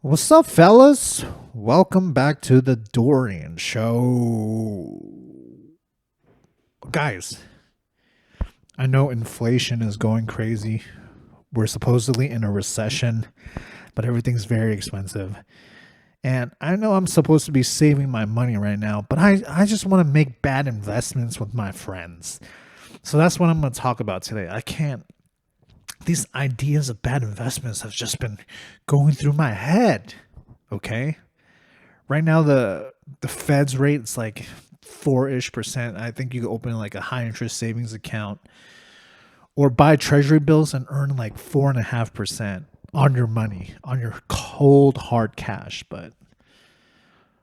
What's up, fellas? Welcome back to the Dorian Show. Guys, I know inflation is going crazy. We're supposedly in a recession, but everything's very expensive. And I know I'm supposed to be saving my money right now, but I just want to make bad investments with my friends. So that's what I'm going to talk about today. These ideas of bad investments have just been going through my head. Okay. Right now the Fed's rate is like 4-ish%. I think you can open like a high interest savings account or buy treasury bills and earn like 4.5% on your money, on your cold hard cash. But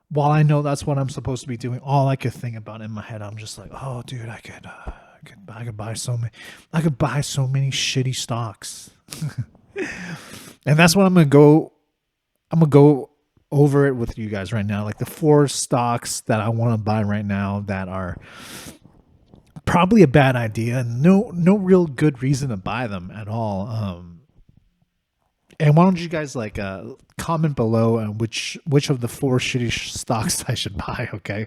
while I know that's what I'm supposed to be doing, all I could think about in my head, I'm just like, oh dude, I could buy so many shitty stocks. And that's what I'm gonna go over it with you guys right now. Like the 4 stocks that I want to buy right now that are probably a bad idea. No real good reason to buy them at all. And why don't you guys comment below on which of the 4 shitty stocks I should buy? Okay,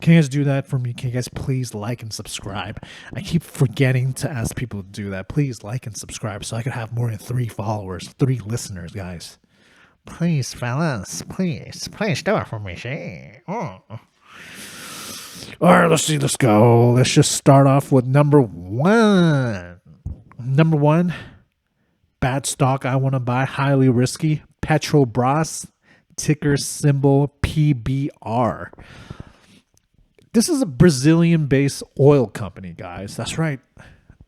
can you guys do that for me? Can you guys please like and subscribe? I keep forgetting to ask people to do that. Please like and subscribe so I could have more than 3 followers, 3 listeners, guys. Please, fellas, please do it for me. Oh. All right, let's go. Let's just start off with number 1. Number 1. Bad stock I want to buy, highly risky. Petrobras, ticker symbol PBR. This is a Brazilian-based oil company, guys. That's right.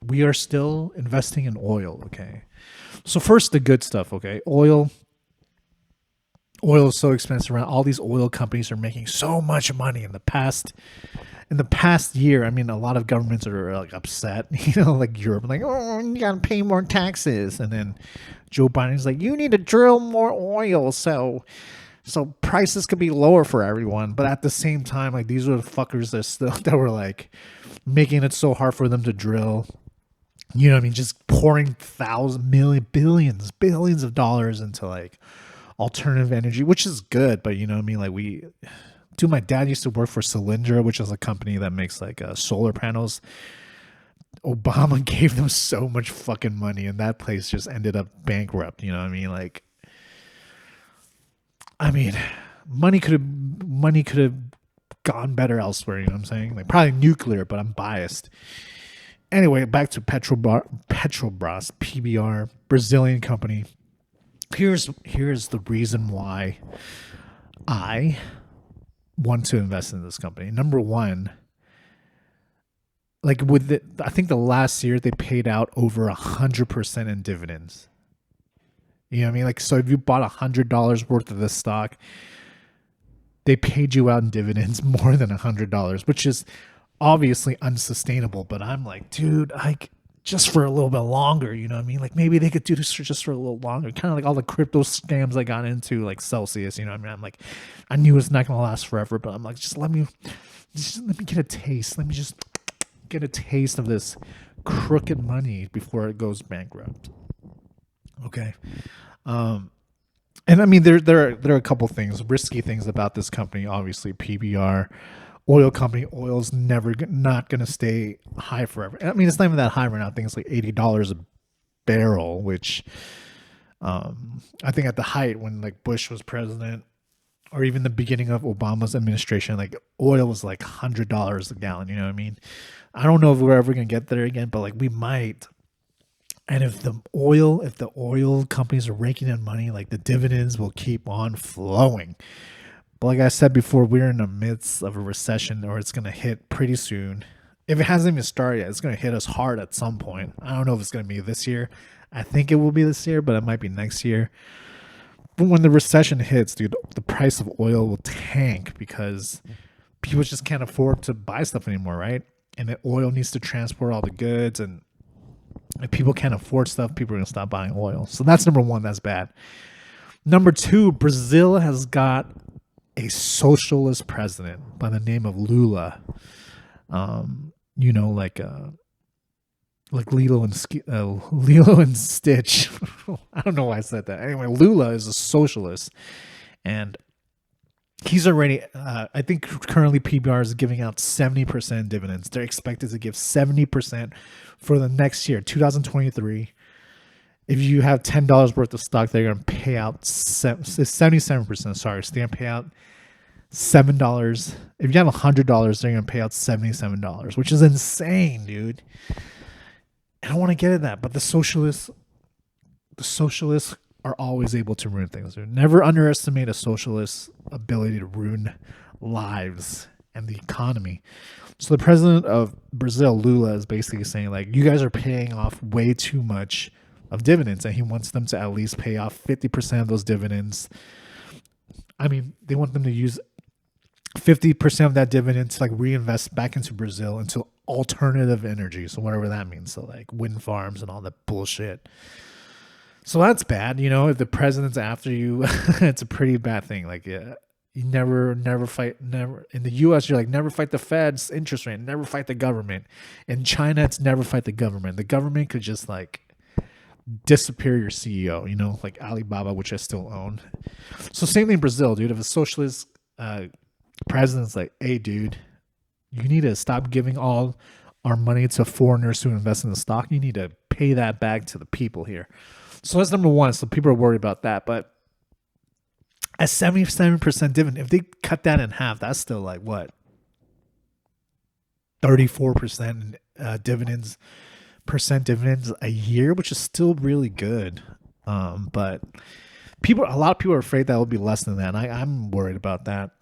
We are still investing in oil, okay? So first, the good stuff, okay? Oil is so expensive around. All these oil companies are making so much money in the past year. I mean, a lot of governments are like upset, like Europe, like, oh, you gotta pay more taxes. And then Joe Biden's like, you need to drill more oil so prices could be lower for everyone. But at the same time, like, these are the fuckers that were like making it so hard for them to drill. You know what I mean? Just pouring billions of dollars into like alternative energy, which is good, but you know what I mean? Like my dad used to work for Cylindra, which is a company that makes like solar panels. Obama gave them so much fucking money, and that place just ended up bankrupt. You know what I mean? Money could have gone better elsewhere. You know what I'm saying? Like probably nuclear, but I'm biased. Anyway, back to Petrobras, PBR, Brazilian company. Here's the reason why I want to invest in this company. Number 1, like I think the last year they paid out over 100% in dividends. You know what I mean? Like, so if you bought $100 worth of this stock, they paid you out in dividends more than $100, which is obviously unsustainable. But I'm like, dude, just for a little bit longer, you know what I mean? Like maybe they could do this just for a little longer. Kind of like all the crypto scams I got into, like Celsius, you know what I mean? I'm like, I knew it's not going to last forever, but I'm like, just let me get a taste. Let me just get a taste of this crooked money before it goes bankrupt. Okay. And I mean, there are a couple things, risky things about this company. Obviously, PBR, oil company. Oil's not going to stay high forever. I mean, it's not even that high right now. I think it's like $80 a barrel, which I think at the height when like Bush was president, or even the beginning of Obama's administration, like oil was like $100 a gallon. You know what I mean? I don't know if we're ever going to get there again, but like we might. And if the oil companies are raking in money, like the dividends will keep on flowing. But like I said before, we're in the midst of a recession, or it's going to hit pretty soon. If it hasn't even started yet, it's going to hit us hard at some point. I don't know if it's going to be this year. I think it will be this year, but it might be next year. But when the recession hits, dude, the price of oil will tank because people just can't afford to buy stuff anymore, right? And the oil needs to transport all the goods, and if people can't afford stuff, people are going to stop buying oil. So that's number 1. That's bad. Number 2, Brazil has got a socialist president by the name of Lula. like Lilo and Stitch. I don't know why I said that. Anyway, Lula is a socialist, and he's already. I think currently PBR is giving out 70% dividends. They're expected to give 70% for the next year, 2023. If you have $10 worth of stock, they're going to pay out 77%. Sorry, so they're going to pay out $7. If you have $100, they're going to pay out $77, which is insane, dude. I don't want to get at that, but the socialists are always able to ruin things. Never underestimate a socialist's ability to ruin lives and the economy. So the president of Brazil, Lula, is basically saying, like, you guys are paying off way too much of dividends, and he wants them to at least pay off 50% of those dividends. I mean, they want them to use 50% of that dividend to like reinvest back into Brazil into alternative energy. So whatever that means. So like wind farms and all that bullshit. So that's bad. You know, if the president's after you, it's a pretty bad thing. Like, yeah, you never fight, in the US, you're like, never fight the Fed's interest rate, never fight the government. In China, it's never fight the government. The government could just like disappear your CEO, you know, like Alibaba, which I still own. So same thing in Brazil, dude. If a socialist president's like, hey, dude, you need to stop giving all our money to foreigners who invest in the stock. You need to pay that back to the people here. So that's number one. So people are worried about that. But at 77% dividend, if they cut that in half, that's still like what? 34% dividends a year, which is still really good. But a lot of people are afraid that will be less than that. And I'm worried about that.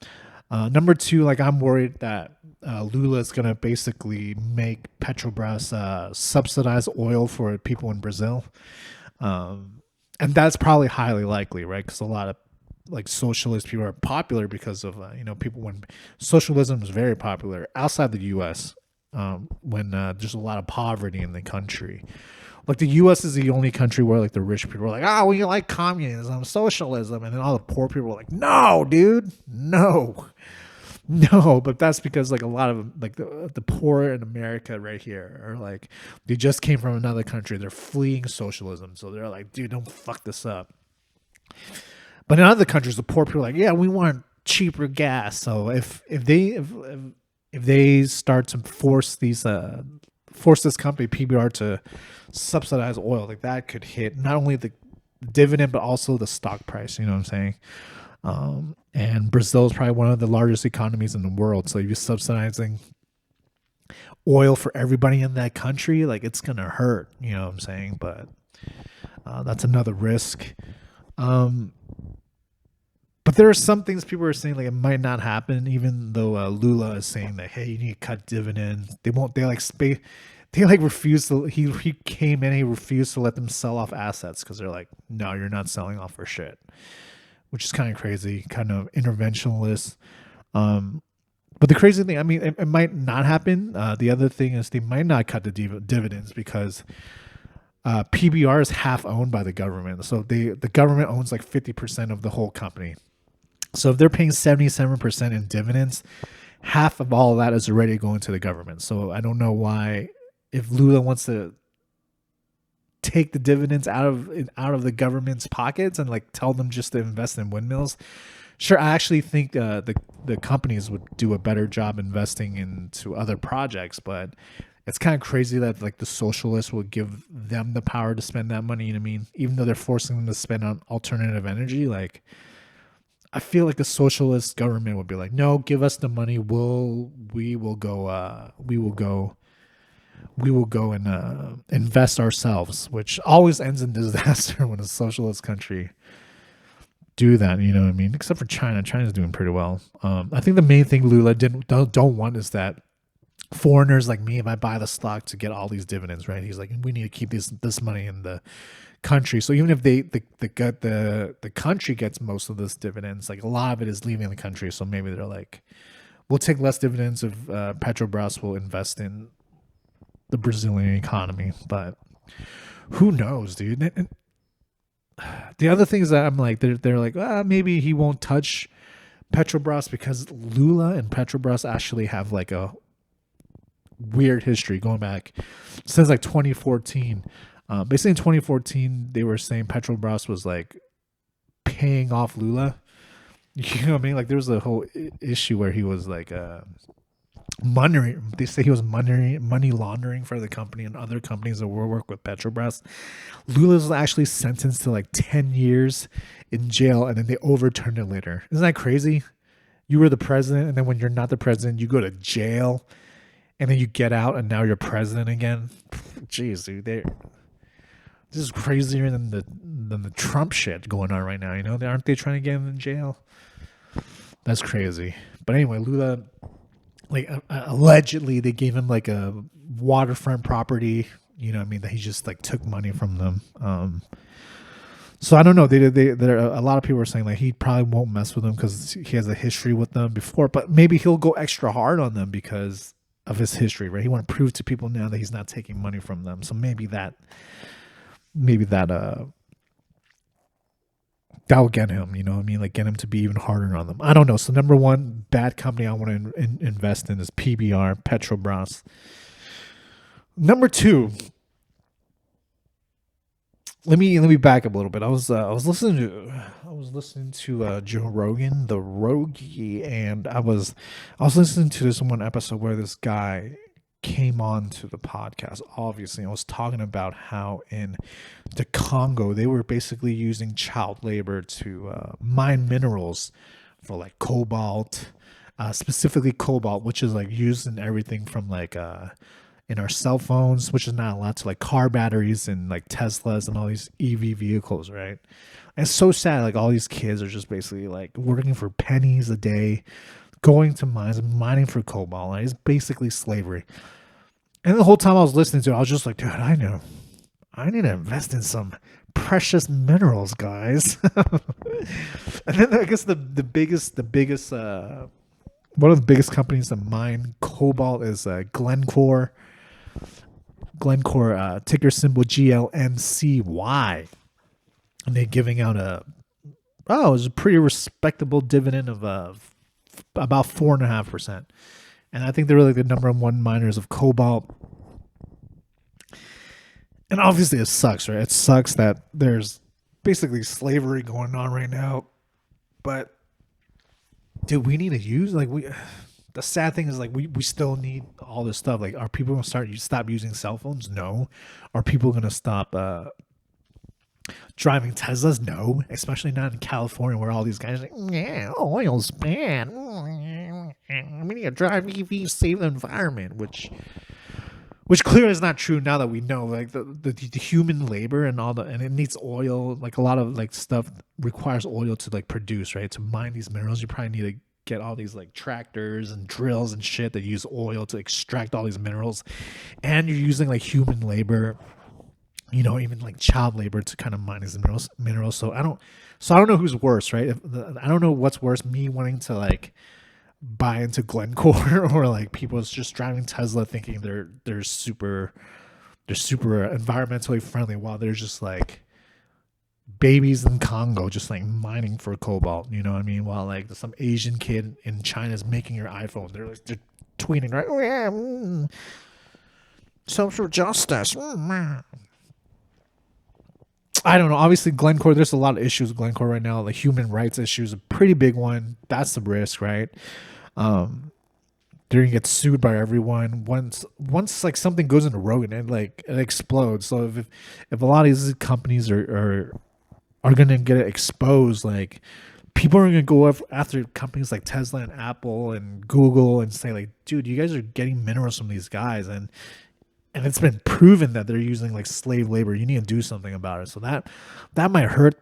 Number two, like I'm worried that Lula is going to basically make Petrobras subsidize oil for people in Brazil. And that's probably highly likely, right? Because a lot of like socialist people are popular because of, people when socialism is very popular outside the U.S. When there's a lot of poverty in the country. Like the U.S. is the only country where like the rich people are like, oh, we like communism, socialism. And then all the poor people are like, no, dude, no. But that's because like a lot of like the poor in America right here are like, they just came from another country. They're fleeing socialism. So they're like, dude, don't fuck this up. But in other countries, the poor people are like, yeah, we want cheaper gas. So if they start to force this company PBR to subsidize oil, like that could hit not only the dividend but also the stock price. You know what I'm saying? And Brazil is probably one of the largest economies in the world. So if you're subsidizing oil for everybody in that country, like it's gonna hurt. You know what I'm saying? But that's another risk. But there are some things people are saying like it might not happen, even though Lula is saying that, hey, you need to cut dividends. They won't. They refuse to. He came in. He refused to let them sell off assets because they're like, no, you're not selling off for shit, which is kind of crazy, kind of interventionist. But the crazy thing, I mean, it might not happen. The other thing is they might not cut the dividends because PBR is half owned by the government. So the government owns like 50% of the whole company. So if they're paying 77% in dividends, half of all of that is already going to the government. So I don't know why, if Lula wants to take the dividends out of the government's pockets and like tell them just to invest in windmills. Sure, I actually think the companies would do a better job investing into other projects, but it's kind of crazy that like the socialists will give them the power to spend that money. You know what I mean? Even though they're forcing them to spend on alternative energy, like I feel like the socialist government would be like, no, give us the money. We will go and invest ourselves, which always ends in disaster when a socialist country do that. You know what I mean? Except for China. China's doing pretty well. I think the main thing Lula don't want is that foreigners like me, if I buy the stock to get all these dividends, right? He's like, we need to keep this money in the country. So even if the country gets most of this dividends, like a lot of it is leaving the country. So maybe they're like, we'll take less dividends if Petrobras will invest in the Brazilian economy. But who knows, dude? And the other thing is that I'm like, they're like, maybe he won't touch Petrobras because Lula and Petrobras actually have like a weird history going back since like 2014. Basically in 2014, they were saying Petrobras was like paying off Lula. You know what I mean? Like there was a whole issue where he was like money. They say he was money laundering for the company and other companies that will work with Petrobras. Lula was actually sentenced to like 10 years in jail, and then they overturned it later. Isn't that crazy? You were the president, and then when you're not the president, you go to jail, and then you get out, and now you're president again. Jeez, dude, this is crazier than the Trump shit going on right now. You know, aren't they trying to get him in jail? That's crazy. But anyway, Lula, like allegedly, they gave him like a waterfront property. You know what I mean? That he just like took money from them. So I don't know. There a lot of people are saying like he probably won't mess with them because he has a history with them before. But maybe he'll go extra hard on them because of his history, right? He want to prove to people now that he's not taking money from them. So maybe that will get him, you know what I mean? Like get him to be even harder on them. I don't know. So number one bad company I want to invest in is PBR, Petrobras. Number two, let me back up a little bit. I was listening to Joe Rogan, the Rogie, and I was listening to this one episode where this guy came on to the podcast. Obviously, I was talking about how in the Congo they were basically using child labor to mine minerals for like cobalt, specifically cobalt, which is like used in everything from like in our cell phones, which is not allowed, to like car batteries and like Teslas and all these EV vehicles, right? And it's so sad. Like all these kids are just basically like working for pennies a day, going to mines and mining for cobalt. Like, it's basically slavery. And the whole time I was listening to it, I was just like, dude, I need to invest in some precious minerals, guys. And then I guess the biggest one of the biggest companies to mine cobalt is Glencore. Glencore, ticker symbol GLNCY. And they're giving out it was a pretty respectable dividend of about 4.5%. And I think they're like the number one miners of cobalt. And obviously it sucks, right? It sucks that there's basically slavery going on right now. But dude, we need to use the sad thing is like we still need all this stuff. Like, are people gonna stop using cell phones? No. Are people gonna stop driving Teslas? No. Especially not in California where all these guys are like, yeah, oil's bad. We need to drive EVs, save the environment, which clearly is not true now that we know like the human labor and it needs oil. Like a lot of like stuff requires oil to like produce, right? To mine these minerals, you probably need to get all these like tractors and drills and shit that use oil to extract all these minerals, and you're using like human labor, you know, even like child labor to kind of mine these minerals. So I don't know who's worse, right? I don't know what's worse, me wanting to like buy into Glencore or like people just driving Tesla thinking they're super environmentally friendly while they're just like babies in Congo just like mining for cobalt, you know what I mean? While like some Asian kid in China is making your iPhone. They're tweeting, right? Oh, yeah, social justice. I don't know. Obviously, Glencore, there's a lot of issues with Glencore right now. The human rights issue is a pretty big one. That's the risk, right? They're gonna get sued by everyone once like something goes into rogue and like it explodes. So if a lot of these companies are gonna get exposed, like people are gonna go after companies like Tesla and Apple and Google and say like, dude, you guys are getting minerals from these guys and it's been proven that they're using like slave labor. You need to do something about it. So that might hurt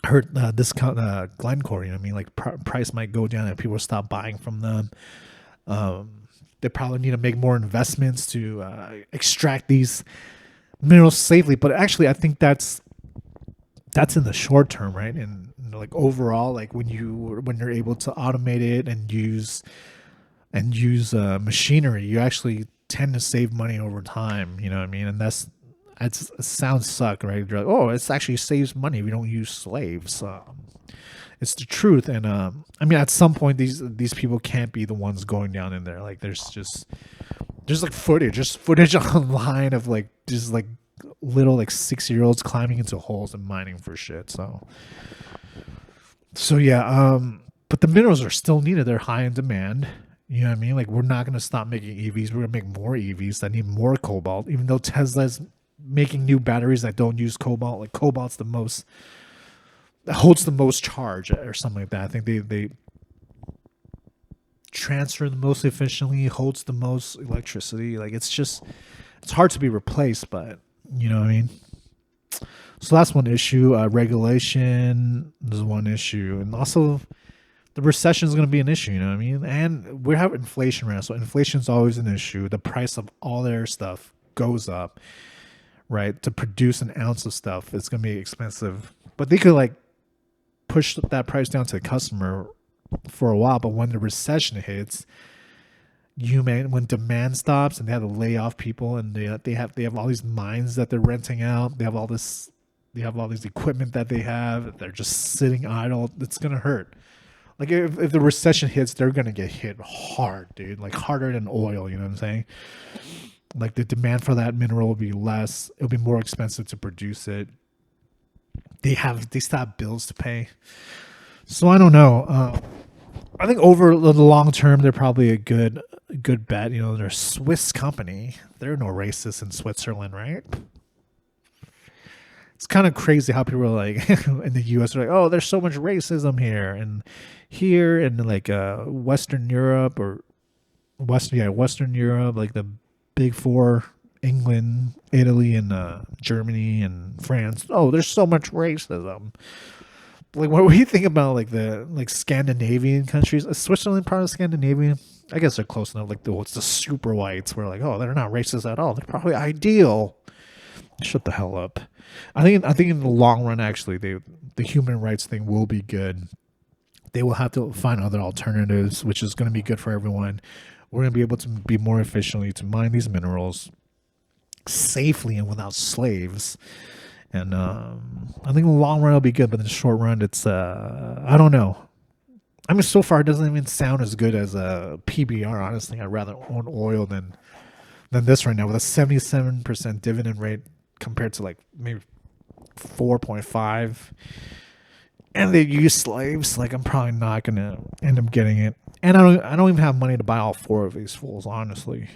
this Glencore. You know what I mean? Like price might go down and people stop buying from them. They probably need to make more investments to extract these minerals safely. But actually, I think that's in the short term, right? And you know, like overall, like when you're able to automate it and use machinery, you actually tend to save money over time. You know what I mean? And it sounds suck, right? You're like, oh, it actually saves money if we don't use slaves. It's the truth. And I mean, at some point, these people can't be the ones going down in there. Like, there's just There's like footage, just footage online of like just like little like 6-year-olds climbing into holes and mining for shit. So yeah, but the minerals are still needed. They're high in demand. You know what I mean? Like we're not gonna stop making EVs. We're gonna make more EVs that need more cobalt. Even though Tesla's making new batteries that don't use cobalt, like cobalt's the most holds the most charge or something like that. I think they transfer the most efficiently, holds the most electricity. Like it's hard to be replaced, but you know what I mean? So that's one issue. Regulation is one issue, and also the recession is going to be an issue. You know what I mean? And we have inflation right now, so inflation is always an issue. The price of all their stuff goes up, right? To produce an ounce of stuff, it's going to be expensive. But they could like push that price down to the customer for a while. But when the recession hits, when demand stops and they have to lay off people, and they have all these mines that they're renting out, they have all these equipment that they're just sitting idle. It's gonna hurt. Like if the recession hits, they're gonna get hit hard, dude. Like harder than oil. You know what I'm saying? Like the demand for that mineral will be less. It'll be more expensive to produce it. They still have bills to pay. So I don't know. I think over the long term, they're probably a good bet. You know, they're a Swiss company. There are no racists in Switzerland, right? It's kind of crazy how people are like in the U.S. are like, oh, there's so much racism here and like Western Europe or Western Europe, like the big four, England, Italy, and Germany and France. Oh, there's so much racism. Like, what do you think about like the Scandinavian countries? Is Switzerland part of Scandinavia? I guess they're close enough. Like what's the super whites? We're like, oh, they're not racist at all. They're probably ideal. Shut the hell up. I think in the long run, actually, the human rights thing will be good. They will have to find other alternatives, which is going to be good for everyone. We're going to be able to be more efficiently to mine these minerals safely and without slaves. And I think in the long run it'll be good, but in the short run, it's I don't know. I mean, so far it doesn't even sound as good as a PBR. Honestly, I'd rather own oil than this right now with a 77% dividend rate compared to like maybe 4.5. And they use slaves. Like I'm probably not gonna end up getting it. And I don't even have money to buy all 4 of these fools, honestly.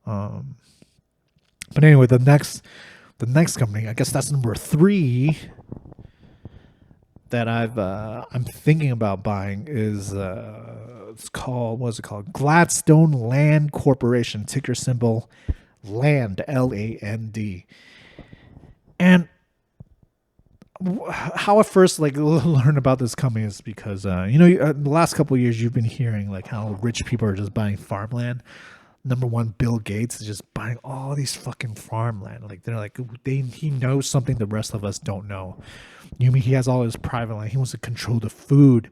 But anyway, the next company, I guess that's number 3 that I'm thinking about buying is it's called, what is it called? Gladstone Land Corporation, ticker symbol LAND, LAND. And how I first like learned about this company is because the last couple of years you've been hearing like how rich people are just buying farmland. Number one, Bill Gates is just buying all these fucking farmland. Like they're like he knows something the rest of us don't know. You mean he has all his private land? He wants to control the food.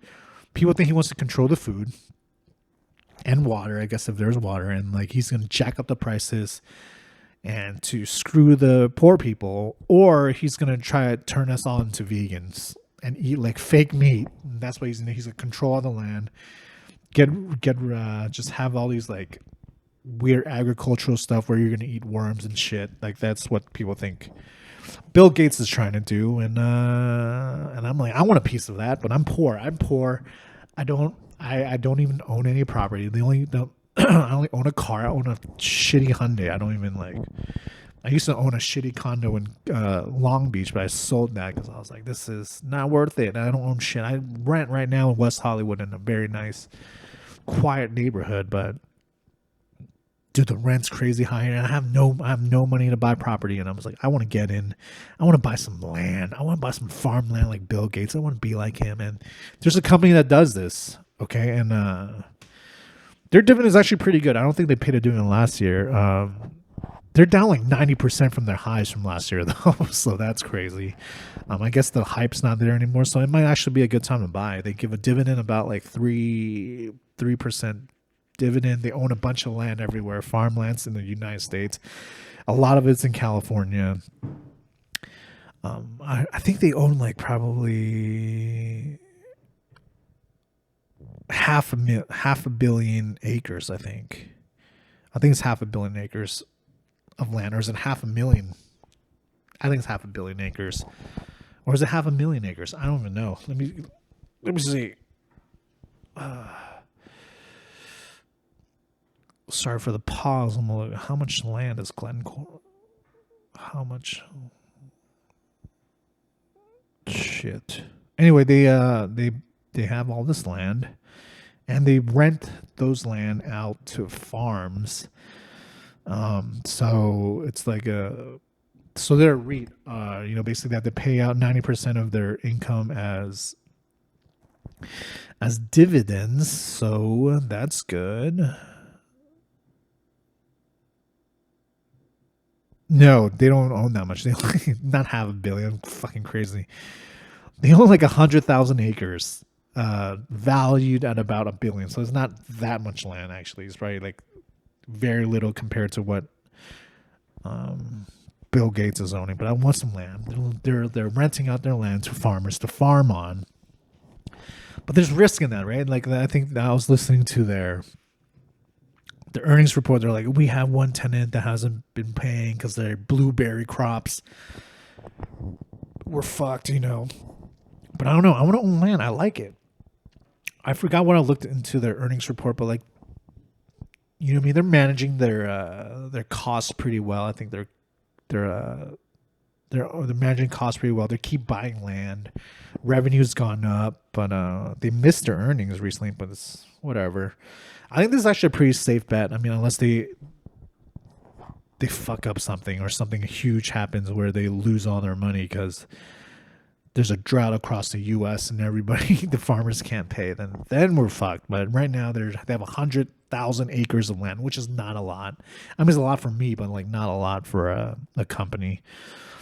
People think he wants to control the food and water. I guess if there's water, and like he's gonna jack up the prices and to screw the poor people, or he's gonna try to turn us all into vegans and eat like fake meat. And that's why he's gonna control all the land. Just have all these like weird agricultural stuff where you're gonna eat worms and shit. Like that's what people think Bill Gates is trying to do, and I'm like, I want a piece of that, but I'm poor. I don't even own any property. I only own a car. I own a shitty Hyundai. I don't even like. I used to own a shitty condo in Long Beach, but I sold that because I was like, this is not worth it. I don't own shit. I rent right now in West Hollywood in a very nice, quiet neighborhood, but dude, the rent's crazy high, and I have no money to buy property. And I was like, I want to get in. I want to buy some land. I want to buy some farmland like Bill Gates. I want to be like him. And there's a company that does this, okay? And their dividend is actually pretty good. I don't think they paid a dividend last year. They're down like 90% from their highs from last year, though. So that's crazy. I guess the hype's not there anymore. So it might actually be a good time to buy. They give a dividend about like 3% dividend. They own a bunch of land everywhere, farmlands in the United States. A lot of it's in California. I think they own like probably half a billion acres, I think, I think it's 500 million acres of land, or is it 500,000? I think it's 500 million acres, or is it 500,000 acres? I don't even know. Let me see. Sorry for the pause. I'm gonna look. How much land is Glencore? How much? Shit. Anyway, they have all this land, and they rent those land out to farms. So it's like so they're a REIT. Basically they have to pay out 90% of their income as dividends. So that's good. No, they don't own that much. They only, not half a billion. Fucking crazy. They own like 100,000 acres, valued at about $1 billion. So it's not that much land. Actually, it's probably like very little compared to what Bill Gates is owning. But I want some land. They're renting out their land to farmers to farm on. But there's risk in that, right? Like I think I was listening to the earnings report. They're like, we have one tenant that hasn't been paying because their blueberry crops were fucked, But I don't know. I want to own land. I like it. I forgot what I looked into their earnings report, but like, they're managing their costs pretty well. I think they're managing costs pretty well. They keep buying land. Revenue's gone up, but they missed their earnings recently. But it's whatever. I think this is actually a pretty safe bet. I mean, unless they fuck up something or something huge happens where they lose all their money because there's a drought across the U.S. and the farmers can't pay, then we're fucked. But right now they have 100,000 acres of land, which is not a lot. I mean, it's a lot for me, but like not a lot for a company.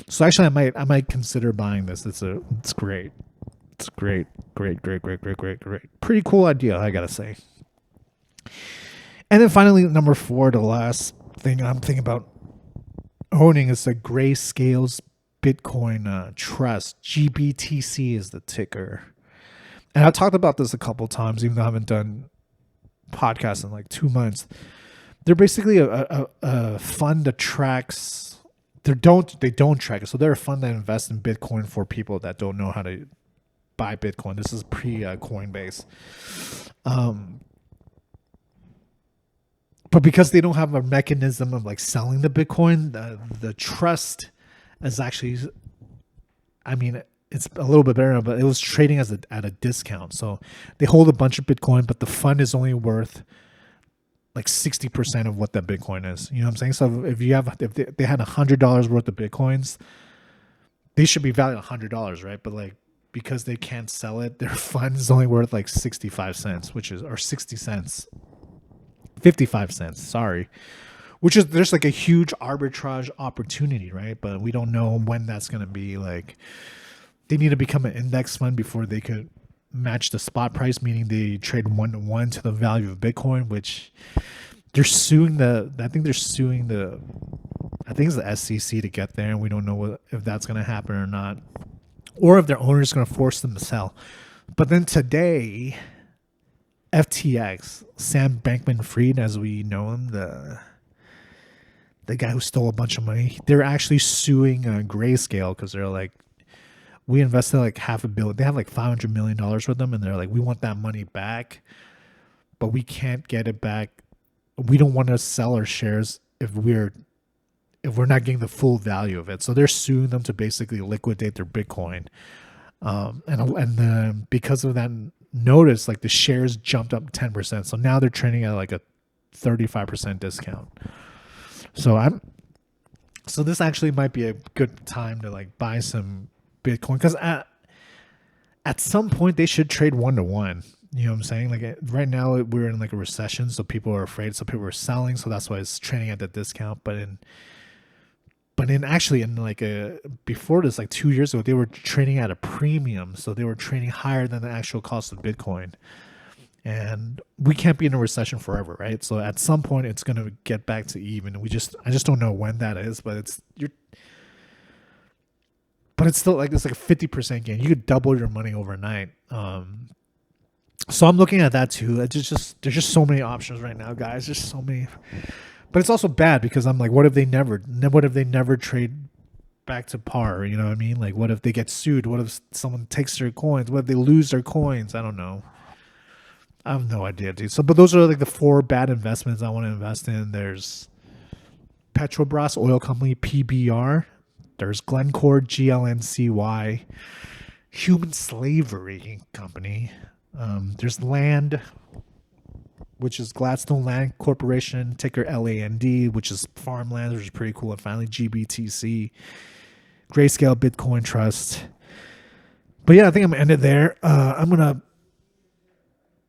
So actually, I might consider buying this. It's great. It's great. Pretty cool idea, I gotta say. And then finally, number 4, the last thing I'm thinking about owning is the Grayscale Bitcoin Trust. GBTC is the ticker. And I talked about this a couple times, even though I haven't done podcasts in like 2 months. They're basically a fund that tracks. They don't track it. So they're a fund that invests in Bitcoin for people that don't know how to buy Bitcoin. This is pre-Coinbase. But because they don't have a mechanism of like selling the Bitcoin, the trust is actually, I mean, it's a little bit better, but it was trading at a discount. So they hold a bunch of Bitcoin, but the fund is only worth like 60% of what that Bitcoin is. You know what I'm saying? So if they had $100 worth of Bitcoins, they should be valued $100, right? But like, because they can't sell it, their fund is only worth like 65 cents, or 60 cents. 55 cents, sorry. There's like a huge arbitrage opportunity, right? But we don't know when that's going to be. Like, they need to become an index fund before they could match the spot price, meaning they trade 1-to-1 to the value of Bitcoin, which they're suing I think it's the SEC to get there, and we don't know if that's going to happen or not, or if their owner is going to force them to sell. But then today, FTX, Sam Bankman-Fried, as we know him, the guy who stole a bunch of money, they're actually suing Grayscale because they're like, we invested like $500 million. They have like $500 million with them, and they're like, we want that money back, but we can't get it back. We don't want to sell our shares if we're not getting the full value of it. So they're suing them to basically liquidate their Bitcoin. And because of that notice, like the shares jumped up 10%. So now they're trading at like a 35% discount. So this actually might be a good time to like buy some Bitcoin, because at some point they should trade 1-to-1. You know what I'm saying? Like right now we're in like a recession, so people are afraid. So people are selling, so that's why it's trading at the discount. But actually before this, like 2 years ago, they were trading at a premium. So they were trading higher than the actual cost of Bitcoin. And we can't be in a recession forever, right? So at some point it's going to get back to even. I just don't know when that is, but it's still like, it's like a 50% gain. You could double your money overnight. So I'm looking at that too. There's just so many options right now, guys. There's so many But it's also bad because I'm like, what if they never trade back to par? You know what I mean? Like, what if they get sued? What if someone takes their coins? What if they lose their coins? I don't know. I have no idea, dude. So, but those are like the 4 bad investments I want to invest in. There's Petrobras oil company, PBR. There's Glencore, GLNCY, human slavery company. There's land, which is Gladstone Land Corporation, ticker LAND, which is Farmland, which is pretty cool. And finally, GBTC, Grayscale Bitcoin Trust. But yeah, I think I'm gonna end it there. I'm gonna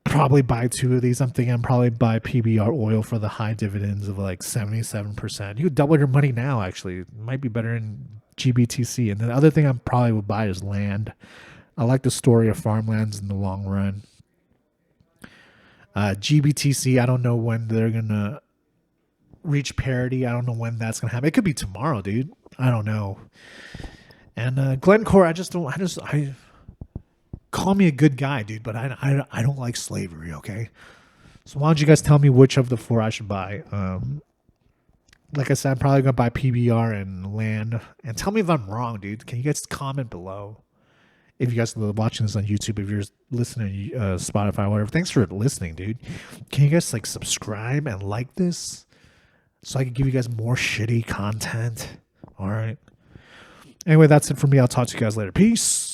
probably buy 2 of these. I'm thinking I'm probably buy PBR oil for the high dividends of like 77%. You could double your money now. Actually, it might be better in GBTC. And the other thing I probably would buy is land. I like the story of farmlands in the long run. GBTC, I don't know when they're gonna reach parity. I don't know when that's gonna happen. It could be tomorrow, dude. I don't know. And Glencore, I call me a good guy, dude, but I don't like slavery. Okay, so why don't you guys tell me which of the 4 I should buy? Like I said, I'm probably gonna buy PBR and land. And tell me if I'm wrong, dude. Can you guys comment below? If you guys are watching this on YouTube, if you're listening to Spotify, whatever, thanks for listening, dude. Can you guys like subscribe and like this so I can give you guys more shitty content? All right. Anyway, that's it for me. I'll talk to you guys later. Peace.